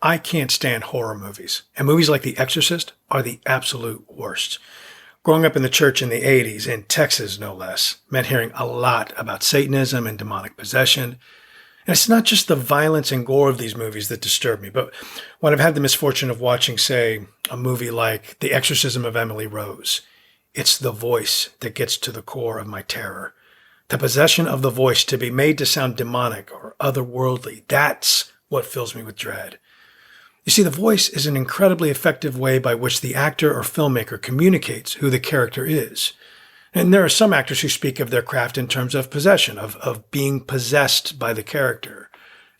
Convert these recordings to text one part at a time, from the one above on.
I can't stand horror movies, and movies like The Exorcist are the absolute worst. Growing up in the church in the 80s, in Texas no less, meant hearing a lot about Satanism and demonic possession. And it's not just the violence and gore of these movies that disturb me, but when I've had the misfortune of watching, say, a movie like The Exorcism of Emily Rose, it's the voice that gets to the core of my terror. The possession of the voice to be made to sound demonic or otherworldly, that's what fills me with dread. You see, the voice is an incredibly effective way by which the actor or filmmaker communicates who the character is. And there are some actors who speak of their craft in terms of possession, of being possessed by the character.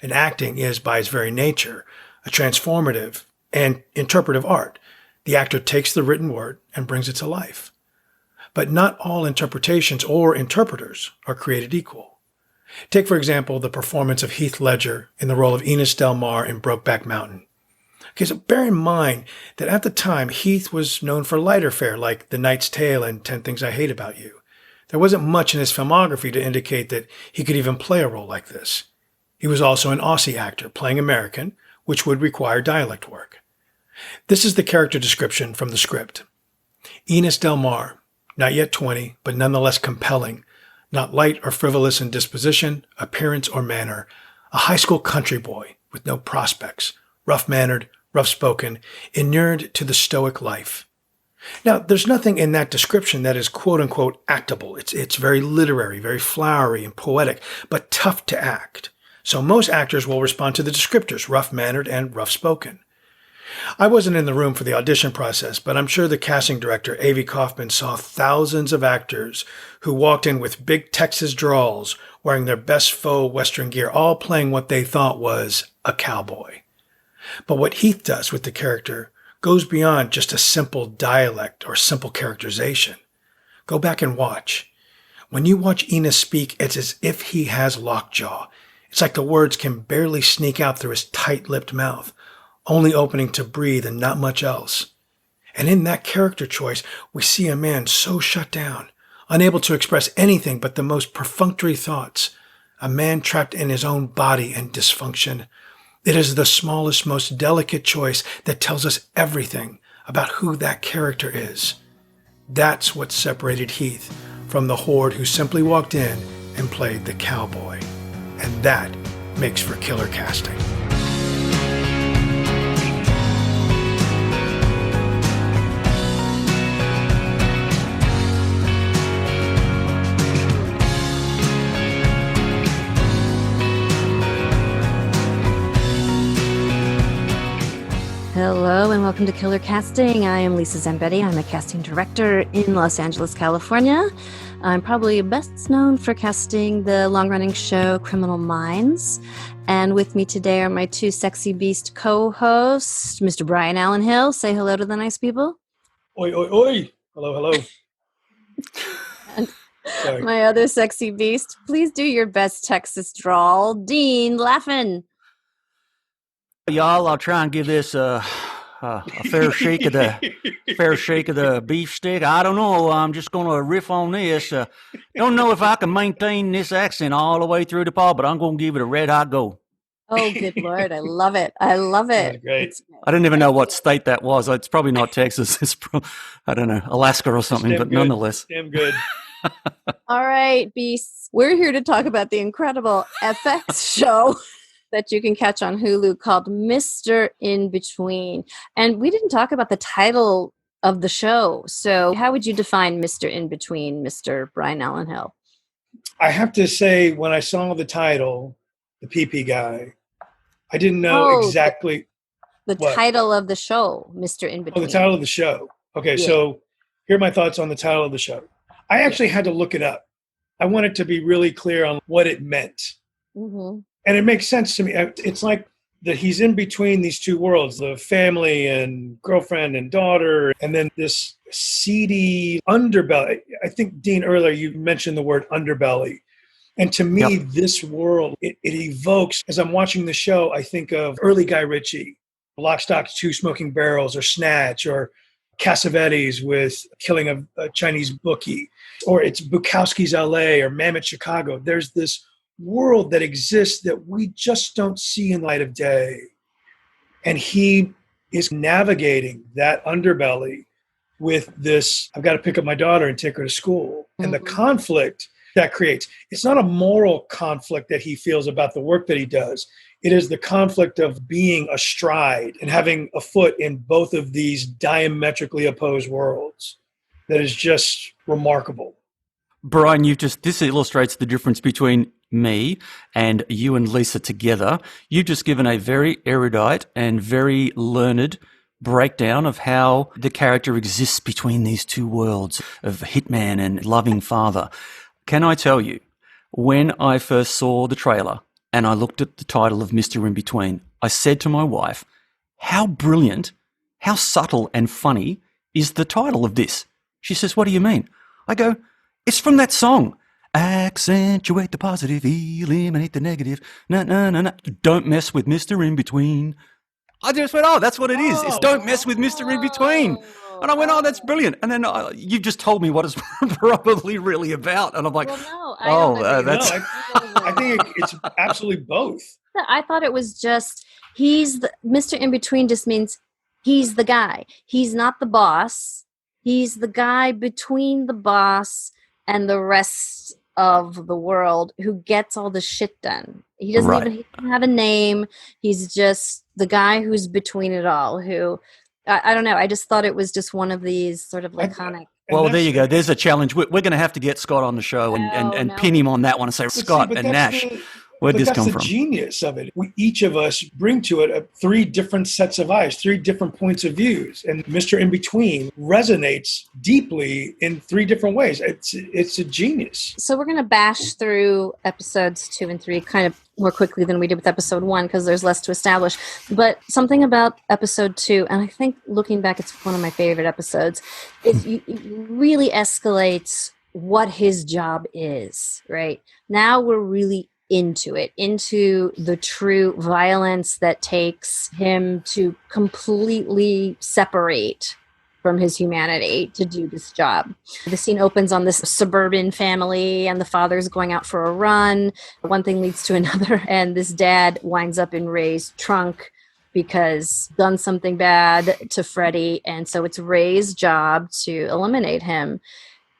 And acting is, by its very nature, a transformative and interpretive art. The actor takes the written word and brings it to life. But not all interpretations or interpreters are created equal. Take, for example, the performance of Heath Ledger in the role of Enos Del Mar in Brokeback Mountain. Okay, so bear in mind that at the time, Heath was known for lighter fare like The Knight's Tale and 10 Things I Hate About You. There wasn't much in his filmography to indicate that he could even play a role like this. He was also an Aussie actor playing American, which would require dialect work. This is the character description from the script. Enos Del Mar, not yet 20, but nonetheless compelling, not light or frivolous in disposition, appearance, or manner, a high school country boy with no prospects, rough-mannered, rough-spoken, inured to the stoic life. Now, there's nothing in that description that is quote-unquote actable. It's very literary, very flowery and poetic, but tough to act. So most actors will respond to the descriptors, rough-mannered and rough-spoken. I wasn't in the room for the audition process, but I'm sure the casting director, Avi Kaufman, saw thousands of actors who walked in with big Texas drawls, wearing their best faux Western gear, all playing what they thought was a cowboy. But what Heath does with the character goes beyond just a simple dialect or simple characterization. Go back and watch. When you watch Enos speak, it's as if he has lockjaw. It's like the words can barely sneak out through his tight-lipped mouth, only opening to breathe and not much else. And in that character choice, we see a man so shut down, unable to express anything but the most perfunctory thoughts, a man trapped in his own body and dysfunction. It is the smallest, most delicate choice that tells us everything about who that character is. That's what separated Heath from the horde who simply walked in and played the cowboy. And that makes for killer casting. Hello and welcome to Killer Casting. I am Lisa Zambetti. I'm a casting director in Los Angeles, California. I'm probably best known for casting the long-running show Criminal Minds. And with me today are my two sexy beast co-hosts, Mr. Brian Allen Hill. Say hello to the nice people. Oi, oi, oi. Hello, hello. And Sorry. my other sexy beast, please do your best Texas drawl, Dean Laughin. Y'all, I'll try and give this a fair shake of the beef stick. I don't know. I'm just going to riff on this. Don't know if I can maintain this accent all the way through the pod, but I'm going to give it a red hot go. Oh, good Lord. I love it. I love it. Great. I didn't even know what state that was. It's probably not Texas. It's I don't know, Alaska or something, but nonetheless. Damn good. All right, beasts. We're here to talk about the incredible FX show that you can catch on Hulu called Mr Inbetween. And we didn't talk about the title of the show. So how would you define Mr Inbetween, Mr. Brian Allen Hill? I have to say, when I saw the title, the PP guy, I didn't know exactly the title of the show, Mr Inbetween. Oh, the title of the show. Okay, yeah. So here are my thoughts on the title of the show. I actually had to look it up. I wanted to be really clear on what it meant. Mm-hmm. And it makes sense to me. It's like that he's in between these two worlds, the family and girlfriend and daughter, and then this seedy underbelly. I think, Dean, earlier you mentioned the word underbelly. And to me, This world, it evokes, as I'm watching the show, I think of early Guy Ritchie, Lock, Stock, Two Smoking Barrels, or Snatch, or Cassavetes with Killing of a Chinese Bookie, or it's Bukowski's LA or Mammoth Chicago. There's this world that exists that we just don't see in light of day. And he is navigating that underbelly with this, I've got to pick up my daughter and take her to school. And the conflict that creates, it's not a moral conflict that he feels about the work that he does. It is the conflict of being astride and having a foot in both of these diametrically opposed worlds that is just remarkable. Brian, this illustrates the difference between me and you and Lisa together. You've just given a very erudite and very learned breakdown of how the character exists between these two worlds of hitman and loving father. Can I tell you, when I first saw the trailer and I looked at the title of Mr. Inbetween, I said to my wife, how brilliant, how subtle and funny is the title of this? She says, what do you mean? I go, it's from that song. Accentuate the positive, eliminate the negative. No, no, no, no. Don't mess with Mr. Inbetween. I just went, oh, that's what it is. It's don't mess with Mr. Inbetween. And I went, oh, that's brilliant. And then you just told me what it's probably really about. And I'm like, well, no, that's... I think it's absolutely both. I thought it was just, Mr. Inbetween just means he's the guy. He's not the boss. He's the guy between the boss and the rest of the world who gets all the shit done. He doesn't even have a name. He's just the guy who's between it all, who, I don't know. I just thought it was just one of these sort of laconic. Well, there you go. There's a challenge. We're going to have to get Scott on the show and pin him on that one and say, Scott and Nash, where'd this come from? That's the genius of it. Each of us bring to it three different sets of eyes, three different points of views. And Mr. Inbetween resonates deeply in three different ways. It's a genius. So we're going to bash through episodes 2 and 3 kind of more quickly than we did with episode 1 because there's less to establish. But something about episode 2, and I think looking back, it's one of my favorite episodes, it really escalates what his job is, right? Now we're really into the true violence that takes him to completely separate from his humanity to do this job. The scene opens on this suburban family and the father's going out for a run. One thing leads to another, and this dad winds up in Ray's trunk because done something bad to Freddie, and so it's Ray's job to eliminate him.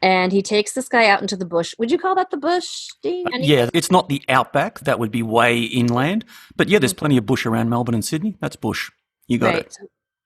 And he takes this guy out into the bush. Would you call that the bush, Dean? Yeah, it's not the outback. That would be way inland. But yeah, there's plenty of bush around Melbourne and Sydney. That's bush. You got it.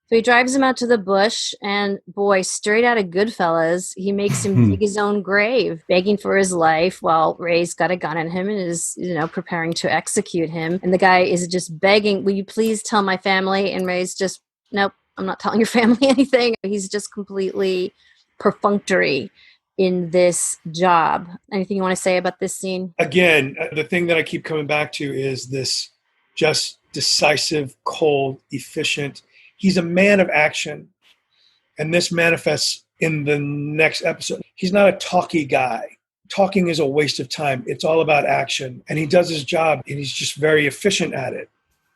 So he drives him out to the bush, and boy, straight out of Goodfellas, he makes him dig his own grave, begging for his life while Ray's got a gun in him and is, preparing to execute him. And the guy is just begging, will you please tell my family? And Ray's just, nope, I'm not telling your family anything. He's just completely perfunctory in this job. Anything you want to say about this scene? Again, the thing that I keep coming back to is this just decisive, cold, efficient. He's a man of action. And this manifests in the next episode. He's not a talky guy. Talking is a waste of time. It's all about action. And he does his job, and he's just very efficient at it.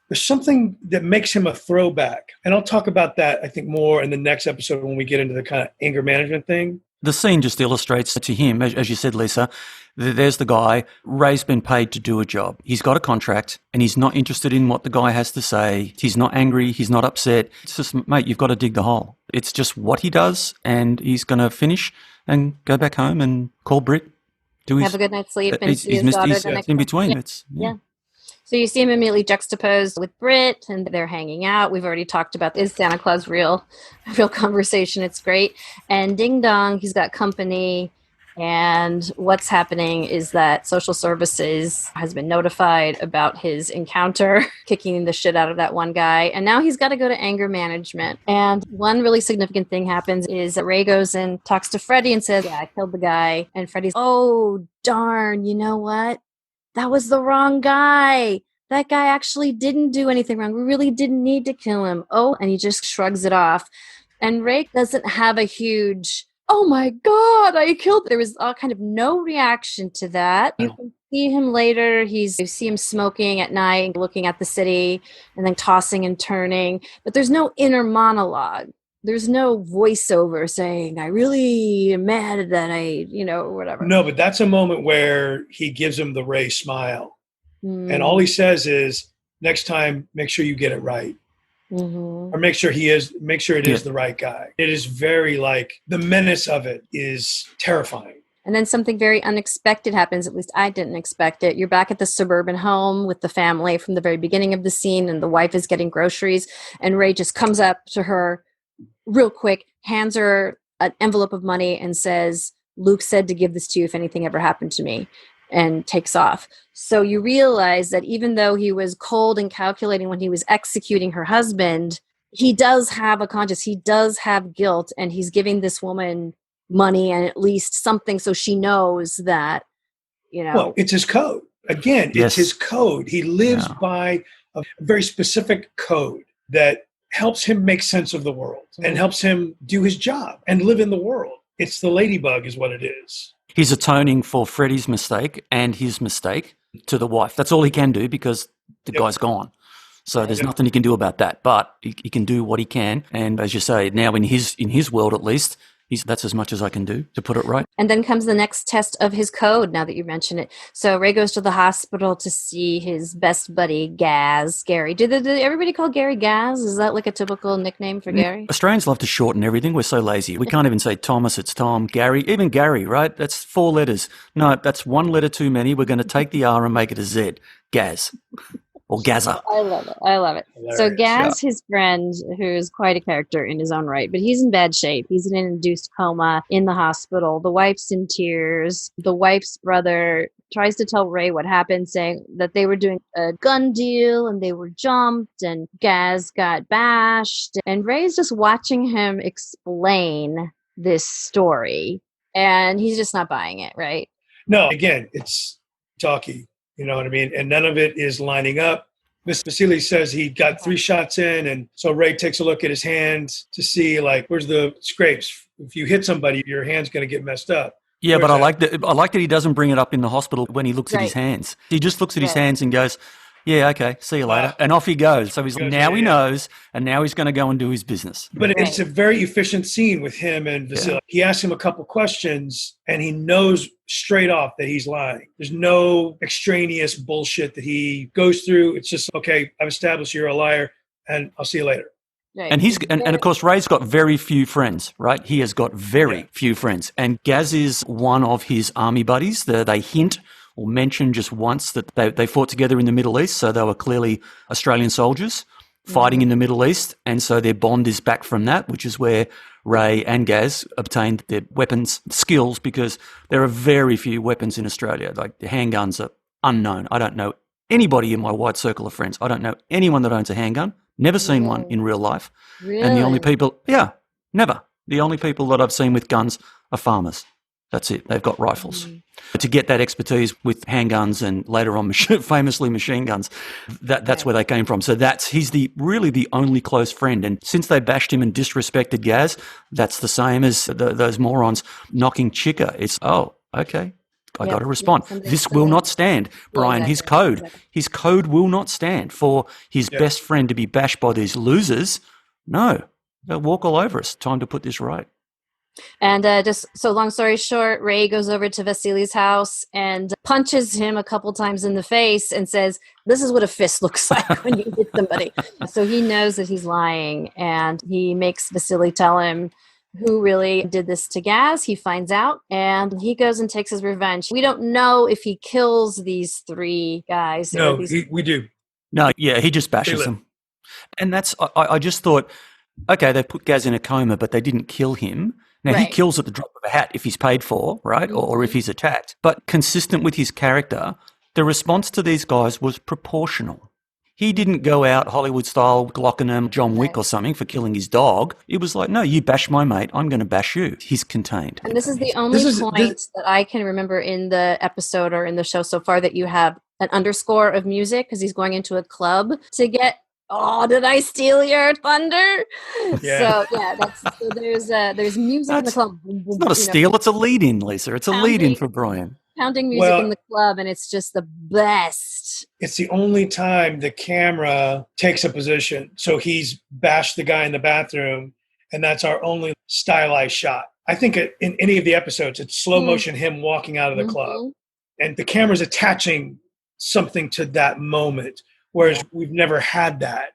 There's something that makes him a throwback. And I'll talk about that, I think, more in the next episode when we get into the kind of anger management thing. The scene just illustrates to him, as you said, Lisa, there's the guy. Ray's been paid to do a job. He's got a contract and he's not interested in what the guy has to say. He's not angry. He's not upset. It's just, mate, you've got to dig the hole. It's just what he does, and he's going to finish and go back home and call Britt. Have a good night's sleep and see his daughter the next in between. Yeah. Yeah. So you see him immediately juxtaposed with Britt, and they're hanging out. We've already talked about is Santa Claus real conversation. It's great. And ding dong, he's got company. And what's happening is that social services has been notified about his encounter, kicking the shit out of that one guy. And now he's got to go to anger management. And one really significant thing happens is that Ray goes and talks to Freddie and says, yeah, I killed the guy. And Freddie's, oh, darn, you know what? That was the wrong guy. That guy actually didn't do anything wrong. We really didn't need to kill him. Oh, and he just shrugs it off. And Ray doesn't have a huge, oh my God, I killed. There was all kind of no reaction to that. You can see him later. You see him smoking at night, looking at the city, and then tossing and turning. But there's no inner monologue. There's no voiceover saying, I really am mad that whatever. No, but that's a moment where he gives him the Ray smile. And all he says is, next time, make sure you get it right. or make sure it is the right guy. It is very like the menace of it is terrifying. And then something very unexpected happens. At least I didn't expect it. You're back at the suburban home with the family from the very beginning of the scene, and the wife is getting groceries. And Ray just comes up to her real quick, hands her an envelope of money and says, "Luke said to give this to you if anything ever happened to me," and takes off. So you realize that even though he was cold and calculating when he was executing her husband, he does have a conscience. He does have guilt, and he's giving this woman money and at least something so she knows that, Well, it's his code. Again, it's his code. He lives by a very specific code that helps him make sense of the world and helps him do his job and live in the world. It's the ladybug is what it is. He's atoning for Freddie's mistake and his mistake to the wife. That's all he can do because the guy's gone. So there's nothing he can do about that. But he can do what he can. And as you say, now in his world at least, that's as much as I can do to put it right. And then comes the next test of his code, now that you mention it. So Ray goes to the hospital to see his best buddy, Gary. Did everybody call Gary Gaz? Is that like a typical nickname for Gary? Australians love to shorten everything. We're so lazy. We can't even say Thomas, it's Tom. Gary, even Gary, right? That's 4 letters. No, that's 1 letter too many. We're going to take the R and make it a Z. Gaz. Or Gaza. I love it. Hilarious. So Gaz, his friend, who's quite a character in his own right, but he's in bad shape. He's in an induced coma in the hospital. The wife's in tears. The wife's brother tries to tell Ray what happened, saying that they were doing a gun deal and they were jumped and Gaz got bashed. And Ray's just watching him explain this story and he's just not buying it, right? No, again, it's talky. You know what I mean? And none of it is lining up. Mr. Vasily says he got 3 shots in, and so Ray takes a look at his hands to see, like, where's the scrapes? If you hit somebody, your hand's going to get messed up. Yeah, but I like that he doesn't bring it up in the hospital when he looks at his hands. He just looks at his hands and goes, yeah, okay, see you later. And off he goes. So he knows, and now he's going to go and do his business. But it's a very efficient scene with him and Vasily. Yeah. He asks him a couple questions, and he knows straight off that he's lying. There's no extraneous bullshit that he goes through. It's just, okay, I've established you're a liar, and I'll see you later. Right. And of course, Ray's got very few friends, right? He has got very few friends. And Gaz is one of his army buddies. They hint or mention just once that they fought together in the Middle East, so they were clearly Australian soldiers fighting in the Middle East, and so their bond is back from that, which is where Ray and Gaz obtained their weapons skills, because there are very few weapons in Australia. Like, the handguns are unknown. I don't know anybody in my wide circle of friends. I don't know anyone that owns a handgun. Never seen one in real life. Really? And the only people, never. The only people that I've seen with guns are farmers. That's it. They've got rifles. To get that expertise with handguns and later on famously machine guns, that's where they came from. So he's really the only close friend. And since they bashed him and disrespected Gaz, that's the same as those morons knocking Chica. It's, okay, I got to respond. This will not stand, Brian. His code will not stand for his best friend to be bashed by these losers. No, they'll walk all over us. Time to put this right. And just so long story short, Ray goes over to Vasily's house and punches him a couple times in the face and says, "This is what a fist looks like when you hit somebody." So he knows that he's lying, and he makes Vasily tell him who really did this to Gaz. He finds out, and he goes and takes his revenge. We don't know if he kills these 3 guys. No, we do. No, yeah, he just bashes them. And I just thought, okay, they put Gaz in a coma, but they didn't kill him. Now, he kills at the drop of a hat if he's paid for, right, or if he's attacked. But consistent with his character, the response to these guys was proportional. He didn't go out Hollywood-style glocking him, John Wick or something for killing his dog. It was like, no, you bash my mate, I'm going to bash you. He's contained. And this is the only point that I can remember in the episode or in the show so far that you have an underscore of music, because he's going into a club to get... Oh, did I steal your thunder? Yeah. So there's music in the club. It's not a steal, it's a lead-in, Lisa. It's a lead-in for Brian. Pounding music in the club, and it's just the best. It's the only time the camera takes a position. So he's bashed the guy in the bathroom, and that's our only stylized shot. I think in any of the episodes, it's slow motion him walking out of the club. And the camera's attaching something to that moment. Whereas we've never had that.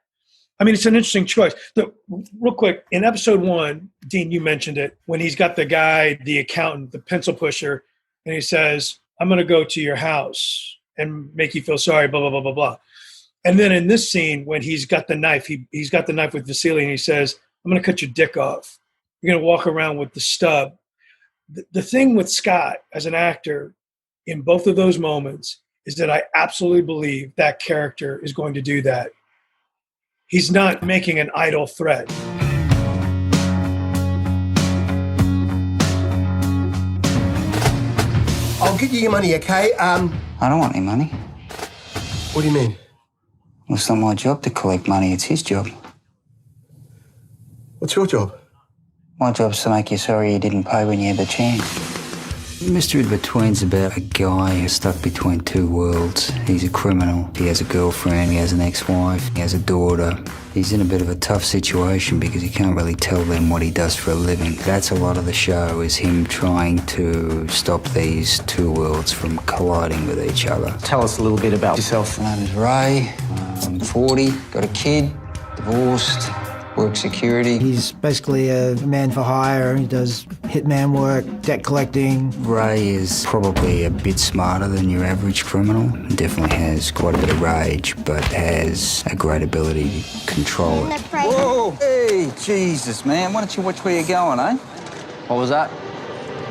I mean, it's an interesting choice. Real quick, in episode 1, Dean, you mentioned it, when he's got the guy, the accountant, the pencil pusher, and he says, I'm going to go to your house and make you feel sorry, blah, blah, blah, blah, blah. And then in this scene, when he's got the knife, he's got the knife with Vasily, and he says, I'm going to cut your dick off. You're going to walk around with the stub. The thing with Scott as an actor in both of those moments is that I absolutely believe that character is going to do that. He's not making an idle threat. I'll give you your money, okay? I don't want any money. What do you mean? Well, it's not my job to collect money. It's his job. What's your job? My job's to make you sorry you didn't pay when you had the chance. Mr Inbetween's about a guy who's stuck between two worlds. He's a criminal. He has a girlfriend. He has an ex-wife. He has a daughter. He's in a bit of a tough situation because he can't really tell them what he does for a living. That's a lot of the show, is him trying to stop these two worlds from colliding with each other. Tell us a little bit about yourself. My name is Ray. I'm 40, got a kid, divorced, work security. He's basically a man for hire. He does hitman work, debt collecting. Ray is probably a bit smarter than your average criminal. Definitely has quite a bit of rage, but has a great ability to control it. Whoa! Hey, Jesus, man. Why don't you watch where you're going, eh? What was that?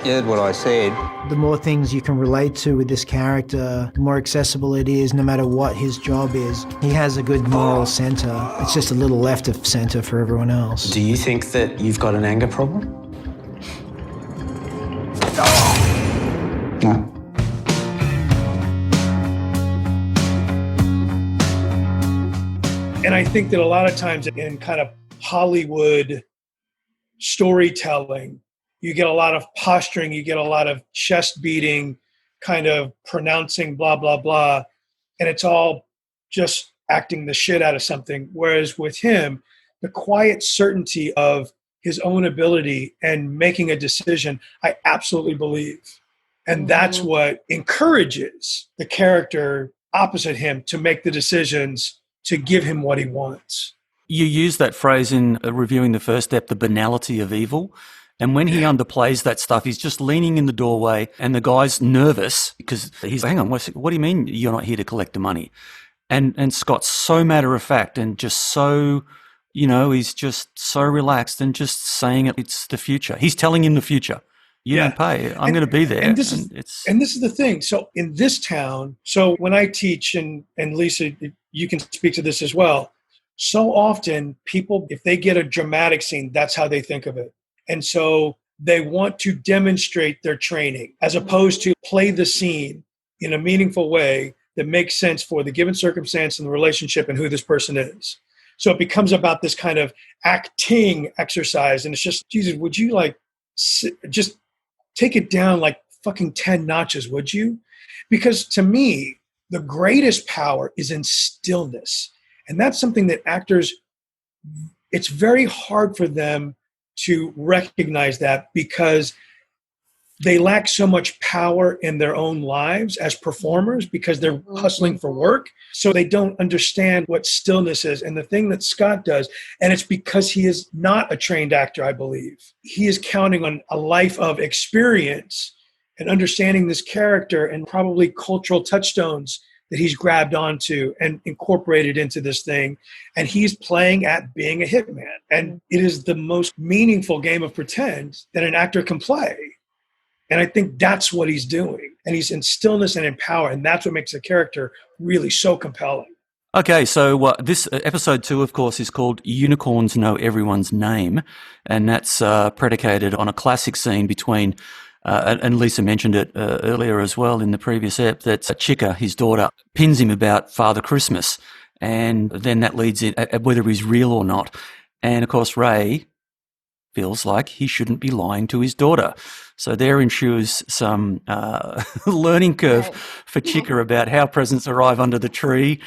You heard what I said. The more things you can relate to with this character, the more accessible it is, no matter what his job is. He has a good moral center. It's just a little left of center for everyone else. Do you think that you've got an anger problem? No. And I think that a lot of times in kind of Hollywood storytelling, you get a lot of posturing, you get a lot of chest beating, kind of pronouncing blah, blah, blah. And it's all just acting the shit out of something. Whereas with him, the quiet certainty of his own ability and making a decision, I absolutely believe. And that's what encourages the character opposite him to make the decisions to give him what he wants. You use that phrase in reviewing the first step, the banality of evil. And when he underplays that stuff, he's just leaning in the doorway and the guy's nervous because he's, hang on, what do you mean you're not here to collect the money? And Scott's so matter of fact and just so, he's just so relaxed and just saying it's the future. He's telling him the future. You don't pay. I'm going to be there. And this is the thing. So in this town, so when I teach, and Lisa, you can speak to this as well, so often people, if they get a dramatic scene, that's how they think of it. And so they want to demonstrate their training as opposed to play the scene in a meaningful way that makes sense for the given circumstance and the relationship and who this person is. So it becomes about this kind of acting exercise. And it's just, Jesus, would you just take it down like fucking 10 notches, would you? Because to me, the greatest power is in stillness. And that's something that actors, it's very hard for them to recognize that because they lack so much power in their own lives as performers because they're hustling for work. So they don't understand what stillness is. And the thing that Scott does, and it's because he is not a trained actor, I believe. He is counting on a life of experience and understanding this character and probably cultural touchstones that he's grabbed onto and incorporated into this thing. And he's playing at being a hitman. And it is the most meaningful game of pretend that an actor can play. And I think that's what he's doing. And he's in stillness and in power. And that's what makes the character really so compelling. Okay, so this episode 2, of course, is called Unicorns Know Everyone's Name. And that's predicated on a classic scene between and Lisa mentioned it earlier as well in the previous ep, that Chica, his daughter, pins him about Father Christmas. And then that leads in whether he's real or not. And, of course, Ray feels like he shouldn't be lying to his daughter. So there ensues some learning curve for Chica about how presents arrive under the tree.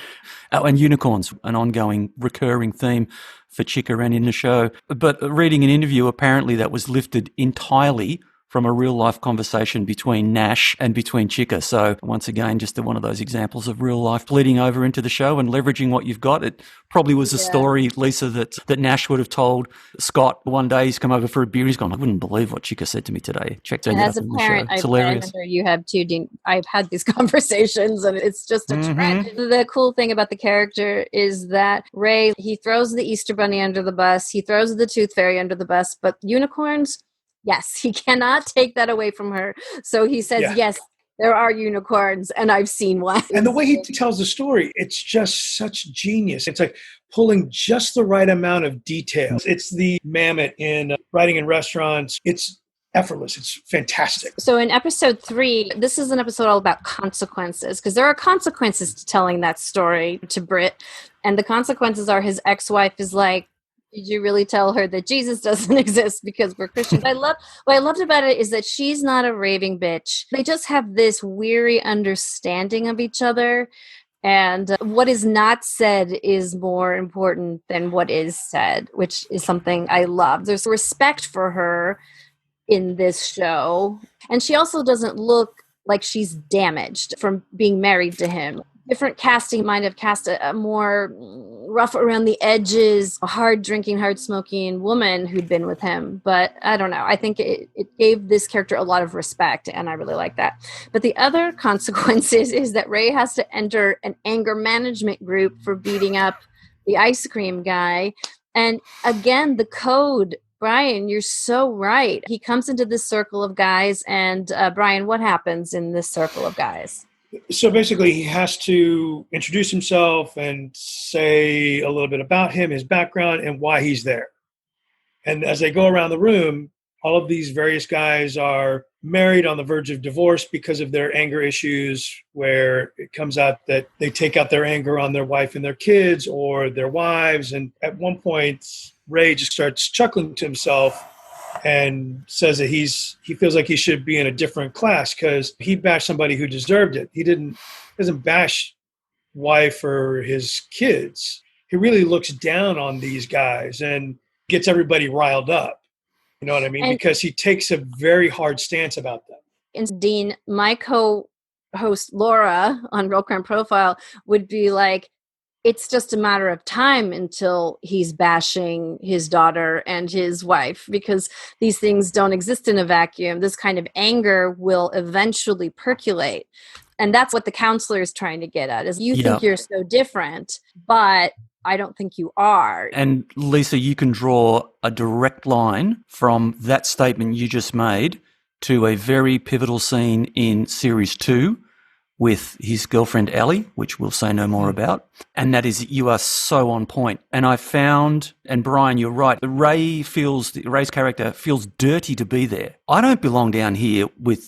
Oh, and unicorns, an ongoing recurring theme for Chica and in the show. But reading an interview, apparently that was lifted entirely from a real life conversation between Nash and between Chica. So once again, just one of those examples of real life bleeding over into the show and leveraging what you've got. It probably was a story, Lisa, that Nash would have told Scott one day. He's come over for a beer. He's gone, I wouldn't believe what Chica said to me today. Check that out As a on the parent, show. It's I hilarious. remember you have too, Dean. I've had these conversations, and it's just a trend. The cool thing about the character is that Ray, he throws the Easter Bunny under the bus. He throws the Tooth Fairy under the bus. But unicorns, yes, he cannot take that away from her. So he says, yes, there are unicorns, and I've seen one. And the way he tells the story, it's just such genius. It's like pulling just the right amount of details. It's the mammoth in writing in restaurants. It's effortless. It's fantastic. So in episode 3, this is an episode all about consequences, because there are consequences to telling that story to Britt. And the consequences are his ex-wife is like, did you really tell her that Jesus doesn't exist because we're Christians? What I loved about it is that she's not a raving bitch. They just have this weary understanding of each other. And what is not said is more important than what is said, which is something I love. There's respect for her in this show. And she also doesn't look like she's damaged from being married to him. Different casting might have cast a more rough around the edges, hard drinking, hard smoking woman who'd been with him. But I don't know. I think it gave this character a lot of respect, and I really like that. But the other consequences is that Ray has to enter an anger management group for beating up the ice cream guy. And again, the code, Brian, you're so right. He comes into this circle of guys, and Brian, what happens in this circle of guys? So basically, he has to introduce himself and say a little bit about him, his background, and why he's there. And as they go around the room, all of these various guys are married on the verge of divorce because of their anger issues, where it comes out that they take out their anger on their wife and their kids or their wives. And at one point, Ray just starts chuckling to himself and says that he feels like he should be in a different class because he bashed somebody who deserved it. He doesn't bash wife or his kids. He really looks down on these guys and gets everybody riled up. You know what I mean? Because he takes a very hard stance about them. And Dean, my co-host Laura on Real Crime Profile would be like, it's just a matter of time until he's bashing his daughter and his wife, because these things don't exist in a vacuum. This kind of anger will eventually percolate. And that's what the counselor is trying to get at, is you think you're so different, but I don't think you are. And Lisa, you can draw a direct line from that statement you just made to a very pivotal scene in series 2 with his girlfriend Ellie, which we'll say no more about. And that is, you are so on point. And I found, and Brian, you're right, Ray's character feels dirty to be there. I don't belong down here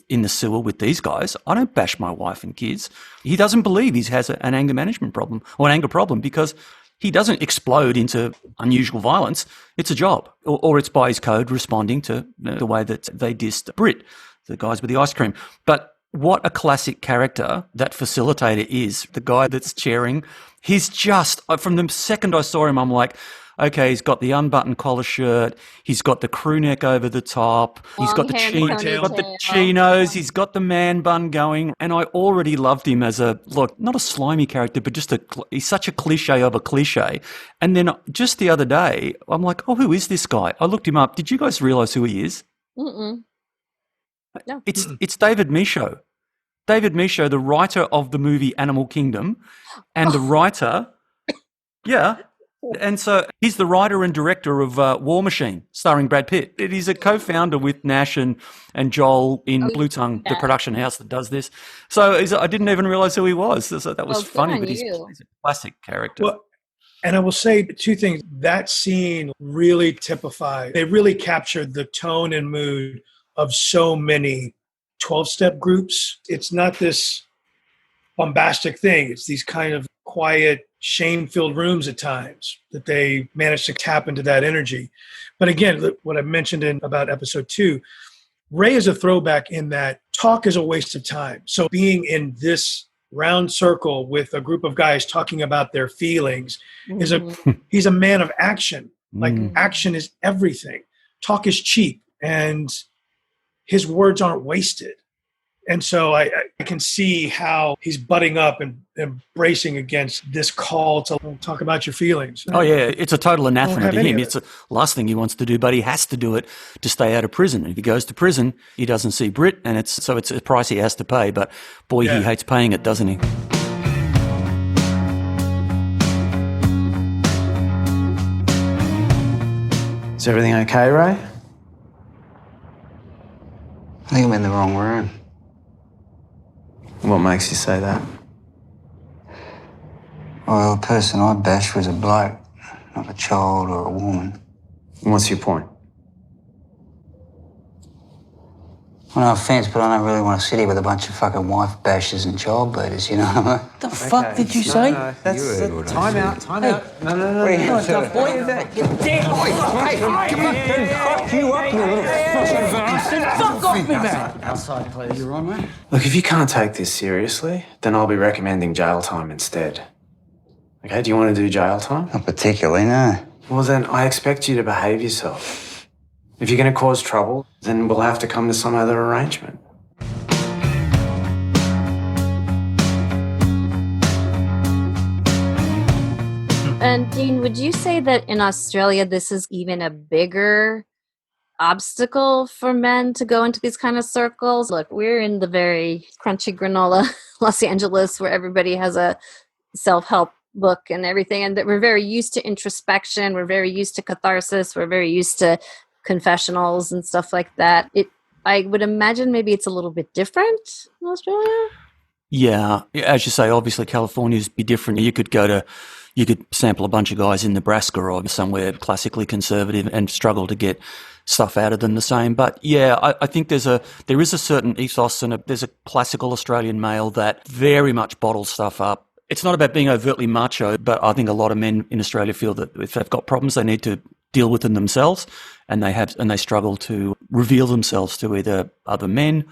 in the sewer with these guys. I don't bash my wife and kids. He doesn't believe he has an anger management problem or an anger problem because he doesn't explode into unusual violence. It's a job, or it's by his code responding to the way that they dissed Brit, the guys with the ice cream. But what a classic character that facilitator is, the guy that's chairing. He's just, from the second I saw him, I'm like, okay, he's got the unbuttoned collar shirt, he's got the crew neck over the top, he's got the chinos, he's got the man bun going, and I already loved him as not a slimy character, but he's such a cliche of a cliche. And then just the other day, I'm like, oh, who is this guy? I looked him up. Did you guys realize who he is? Mm-mm. No. It's David Michaud. David Michaud, the writer of the movie Animal Kingdom, and the writer, and so he's the writer and director of War Machine, starring Brad Pitt. He's a co-founder with Nash and Joel in Blue Tongue, the production house that does this. So I didn't even realize who he was. So that was funny, but he's a classic character. Well, and I will say two things. That scene really typified, they really captured the tone and mood of so many 12-step groups. It's not this bombastic thing. It's these kind of quiet, shame-filled rooms at times that they manage to tap into that energy. But again, what I mentioned about episode 2, Ray is a throwback in that talk is a waste of time. So being in this round circle with a group of guys talking about their feelings he's a man of action. Like action is everything. Talk is cheap. And his words aren't wasted. And so I can see how he's butting up and embracing against this call to talk about your feelings. Oh, yeah. It's a total anathema have to any him. of It's the last thing he wants to do, but he has to do it to stay out of prison. And if he goes to prison, he doesn't see Brit, and it's a price he has to pay. But boy, Yeah. he hates paying it, doesn't he? Is everything okay, Ray? I think I'm in the wrong room. What makes you say that? Well, the person I bashed was a bloke, not a child or a woman. What's your point? Well, no offence, but I don't really want to sit here with a bunch of fucking wife bashers and child beaters, you know what I mean? The fuck did you say? That's You heard what I time said. out, time out. No, no, no. Wait, no. shut Boy, up. get down! Fuck you up, you little fucking bastard! Fuck off me, man! Outside, please. You right, mate? Look, if you can't take this seriously, then I'll be recommending jail time instead. Okay, do you want to do jail time? Not particularly, no. Well, then I expect you to behave yourself. If you're going to cause trouble, then we'll have to come to some other arrangement. And Dean, would you say that in Australia this is even a bigger obstacle for men to go into these kind of circles? Look, we're in the very crunchy granola Los Angeles where everybody has a self-help book and everything, and that we're very used to introspection, we're very used to catharsis, we're very used to confessionals and stuff like that. I would imagine maybe it's a little bit different in Australia. Yeah, as you say, obviously California's be different. You could sample a bunch of guys in Nebraska or somewhere classically conservative and struggle to get stuff out of them the same. But yeah, I think there is a certain ethos and there's a classical Australian male that very much bottles stuff up. It's not about being overtly macho, but I think a lot of men in Australia feel that if they've got problems, they need to deal with them themselves, and they struggle to reveal themselves to either other men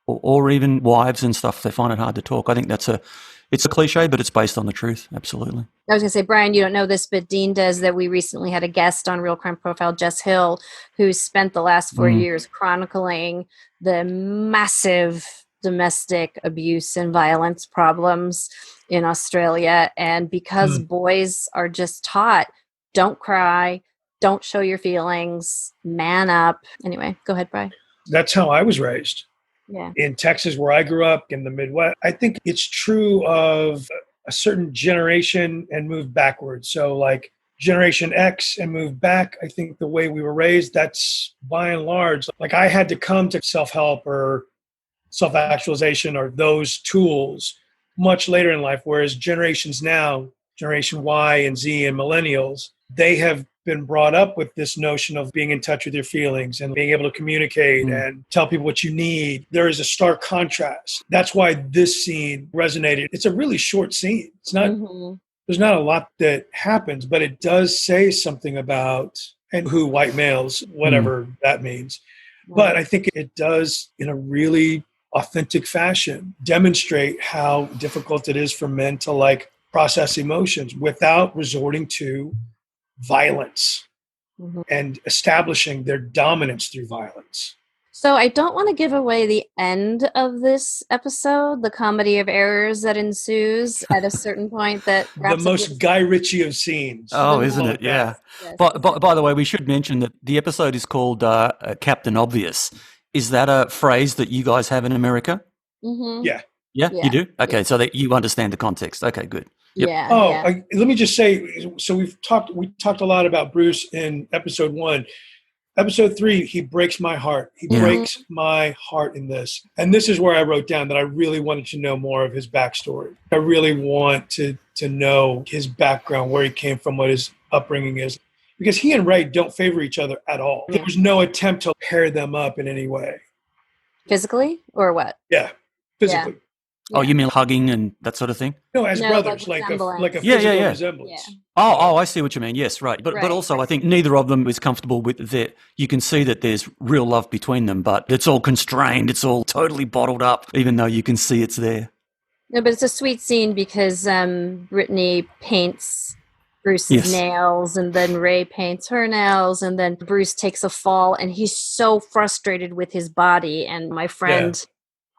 or even wives and stuff. They find it hard to talk. I think it's a cliche, but it's based on the truth. Absolutely. I was going to say, Brian, you don't know this, but Dean does, that we recently had a guest on Real Crime Profile, Jess Hill, who spent the last 4 years chronicling the massive domestic abuse and violence problems in Australia. And because boys are just taught, don't cry, don't show your feelings, man up. Anyway, go ahead, Brian. That's how I was raised. Yeah. In Texas, where I grew up, in the Midwest. I think it's true of a certain generation and move backwards. So like Generation X and move back, I think the way we were raised, that's by and large, like I had to come to self-help or self-actualization or those tools much later in life, whereas generations now, Generation Y and Z and millennials, they have been brought up with this notion of being in touch with your feelings and being able to communicate and tell people what you need. There is a stark contrast. That's why this scene resonated. It's a really short scene. It's not, there's not a lot that happens, but it does say something about and who white males, whatever that means. But I think it does, in a really authentic fashion, demonstrate how difficult it is for men to like process emotions without resorting to violence and establishing their dominance through violence. So I don't want to give away the end of this episode, the comedy of errors that ensues at a certain point that The most Guy Ritchie of scenes. Oh, isn't it? Yeah. Yes. By the way, we should mention that the episode is called Captain Obvious. Is that a phrase that you guys have in America? Yeah. Yeah, Yeah. you do? Okay, so that you understand the context. Okay, good. Yep. Yeah. Oh, yeah. let me just say, so we talked a lot about Bruce in episode 1. Episode 3, he breaks my heart. He breaks my heart in this. And this is where I wrote down that I really wanted to know more of his backstory. I really want to know his background, where he came from, what his upbringing is. Because he and Ray don't favor each other at all. There was no attempt to pair them up in any way. Physically or what? Yeah, physically. Oh, you mean hugging and that sort of thing? No, as No, brothers, like like a resemblance. physical resemblance. Yeah. Oh, I see what you mean. Yes, right. But Right. also, I think neither of them is comfortable with that. You can see that there's real love between them, but it's all constrained. It's all totally bottled up, even though you can see it's there. No, but it's a sweet scene because Brittany paints Bruce's nails, and then Ray paints her nails, and then Bruce takes a fall, and he's so frustrated with his body. And my friend,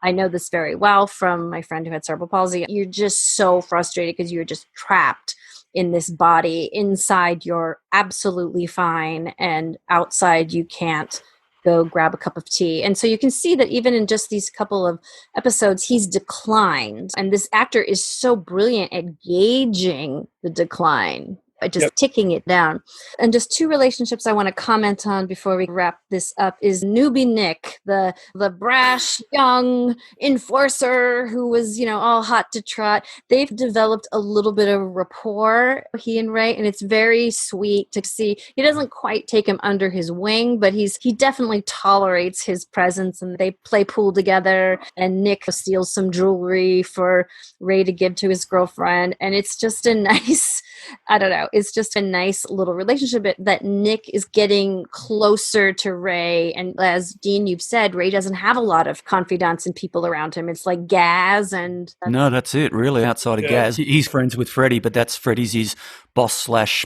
I know this very well from my friend who had cerebral palsy. You're just so frustrated because you're just trapped in this body. Inside, you're absolutely fine, and outside, you can't go grab a cup of tea. And so you can see that even in just these couple of episodes, he's declined. And this actor is so brilliant at gauging the decline, just ticking it down. And just two relationships I want to comment on before we wrap this up is newbie Nick, the brash young enforcer who was, all hot to trot. They've developed a little bit of rapport, he and Ray, and it's very sweet to see. He doesn't quite take him under his wing, but he definitely tolerates his presence, and they play pool together, and Nick steals some jewelry for Ray to give to his girlfriend. And it's just a nice, I don't know, it's just a nice little relationship that Nick is getting closer to Ray. And as Dean, you've said, Ray doesn't have a lot of confidants and people around him. It's like Gaz and... No, that's it, really, outside of Gaz. He's friends with Freddie, but that's Freddie's his boss slash,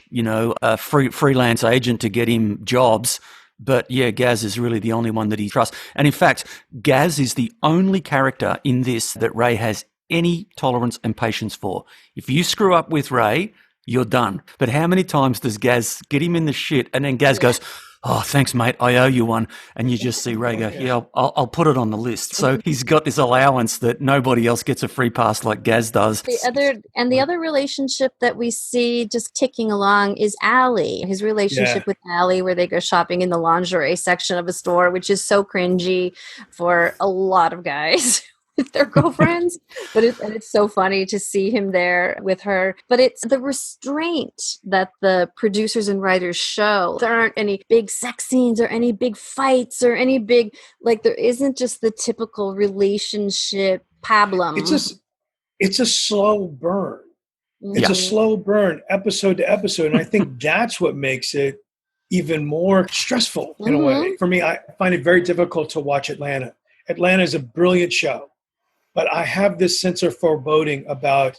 freelance agent to get him jobs. But yeah, Gaz is really the only one that he trusts. And in fact, Gaz is the only character in this that Ray has any tolerance and patience for. If you screw up with Ray, you're done. But how many times does Gaz get him in the shit, and then Gaz goes, "Oh, thanks, mate, I owe you one." And you just see Ray go, "Yeah, I'll put it on the list." So he's got this allowance that nobody else gets a free pass like Gaz does. The other relationship that we see just ticking along is Allie. His relationship with Allie, where they go shopping in the lingerie section of a store, which is so cringy for a lot of guys with their girlfriends, but it's so funny to see him there with her. But it's the restraint that the producers and writers show. There aren't any big sex scenes or any big fights or any big, there isn't just the typical relationship pablum. It's a slow burn. It's a slow burn episode to episode. And I think that's what makes it even more stressful in a way. For me, I find it very difficult to watch Atlanta. Atlanta is a brilliant show. But I have this sense of foreboding about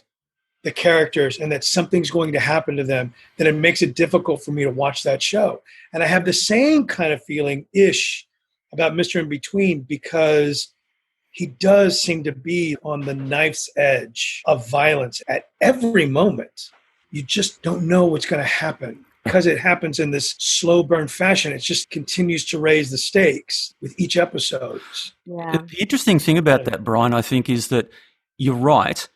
the characters and that something's going to happen to them, that it makes it difficult for me to watch that show. And I have the same kind of feeling-ish about Mr. Inbetween, because he does seem to be on the knife's edge of violence at every moment. You just don't know what's going to happen. Because it happens in this slow burn fashion, it just continues to raise the stakes with each episode. Yeah. The interesting thing about that, Brian, I think, is that you're right,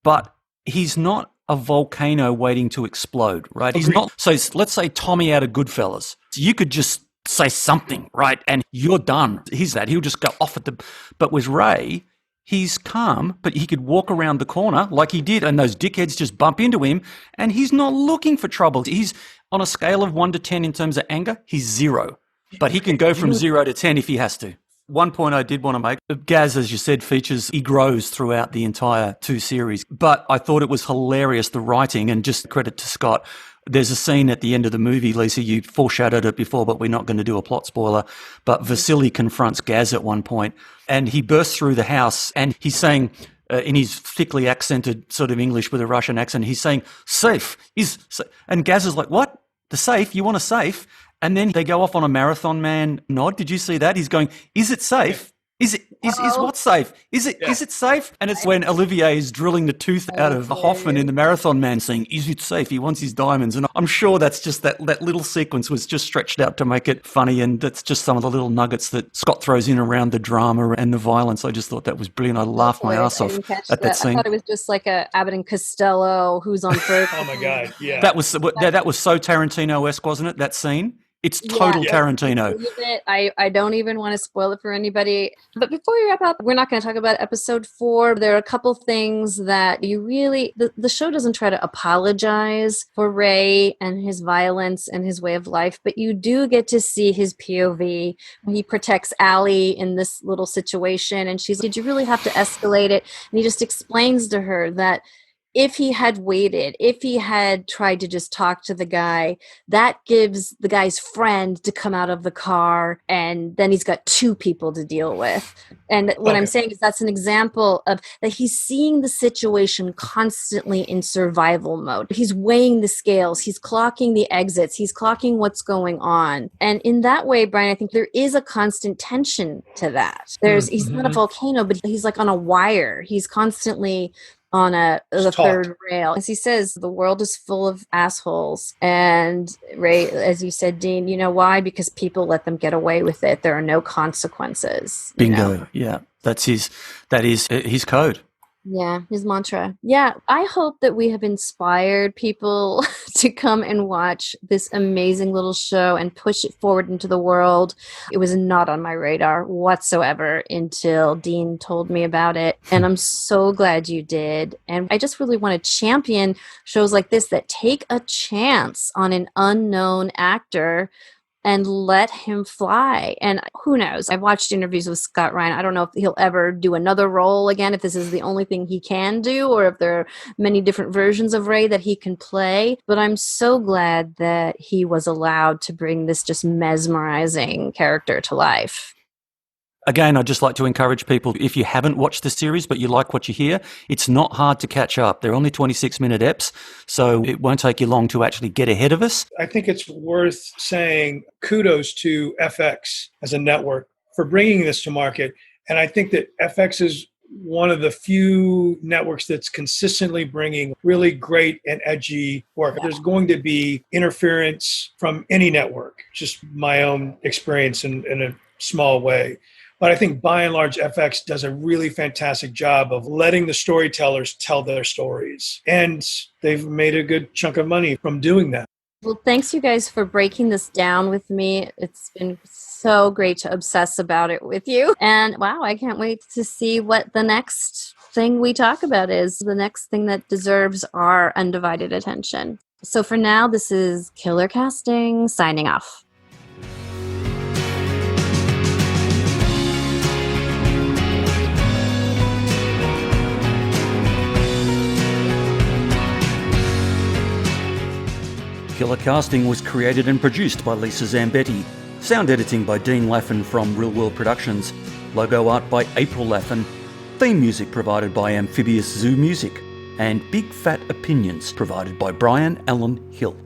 but he's not a volcano waiting to explode, right? He's not. So let's say Tommy out of Goodfellas. You could just say something, right? And you're done. He's that. He'll just go off at the... But with Ray, he's calm, but he could walk around the corner like he did, and those dickheads just bump into him, and he's not looking for trouble. He's on a scale of 1 to 10 in terms of anger, he's 0. But he can go from 0 to 10 if he has to. One point I did want to make, Gaz, as you said, he grows throughout the entire 2 series. But I thought it was hilarious, the writing, and just credit to Scott. There's a scene at the end of the movie, Lisa, you foreshadowed it before, but we're not going to do a plot spoiler. But Vasily confronts Gaz at one point, and he bursts through the house, and he's saying, in his thickly accented sort of English with a Russian accent, he's saying, "Safe is," and Gaz is like, "What? The safe? You want a safe?" And then they go off on a Marathon Man nod. Did you see that? He's going, "Is it safe? Is what safe? Is it safe?" And it's when Olivier is drilling the tooth out of Hoffman in the Marathon Man, saying, "Is it safe?" He wants his diamonds. And I'm sure that's just that little sequence was just stretched out to make it funny. And that's just some of the little nuggets that Scott throws in around the drama and the violence. I just thought that was brilliant. I laughed my ass off at that scene. I thought it was just like a Abbott and Costello, who's on first. Oh my God, yeah. That was so Tarantino-esque, wasn't it, that scene? It's total Tarantino. I don't even want to spoil it for anybody. But before we wrap up, we're not going to talk about episode 4. There are a couple things that you really... The show doesn't try to apologize for Ray and his violence and his way of life, but you do get to see his POV. He protects Allie in this little situation, and she's like, "Did you really have to escalate it?" And he just explains to her that if he had waited, if he had tried to just talk to the guy, that gives the guy's friend to come out of the car, and then he's got two people to deal with. And what I'm saying is that's an example of that he's seeing the situation constantly in survival mode. He's weighing the scales, he's clocking the exits, he's clocking what's going on. And in that way, Brian, I think there is a constant tension to that. He's not a volcano, but he's like on a wire. He's constantly on the third rail. As he says, the world is full of assholes. And Ray, as you said, Dean, you know why? Because people let them get away with it. There are no consequences. Bingo. Yeah. That is his code. Yeah, his mantra. Yeah, I hope that we have inspired people to come and watch this amazing little show and push it forward into the world. It was not on my radar whatsoever until Dean told me about it. And I'm so glad you did. And I just really want to champion shows like this that take a chance on an unknown actor and let him fly. And who knows? I've watched interviews with Scott Ryan. I don't know if he'll ever do another role again, if this is the only thing he can do, or if there are many different versions of Ray that he can play. But I'm so glad that he was allowed to bring this just mesmerizing character to life. Again, I'd just like to encourage people, if you haven't watched the series but you like what you hear, it's not hard to catch up. They're only 26-minute eps, so it won't take you long to actually get ahead of us. I think it's worth saying kudos to FX as a network for bringing this to market. And I think that FX is one of the few networks that's consistently bringing really great and edgy work. There's going to be interference from any network, just my own experience in a small way. But I think by and large, FX does a really fantastic job of letting the storytellers tell their stories. And they've made a good chunk of money from doing that. Well, thanks you guys for breaking this down with me. It's been so great to obsess about it with you. And wow, I can't wait to see what the next thing we talk about is, the next thing that deserves our undivided attention. So for now, this is Killer Casting signing off. Killer Casting was created and produced by Lisa Zambetti. Sound editing by Dean Laffin from Real World Productions. Logo art by April Laffin. Theme music provided by Amphibious Zoo Music. And Big Fat Opinions provided by Brian Allen Hill.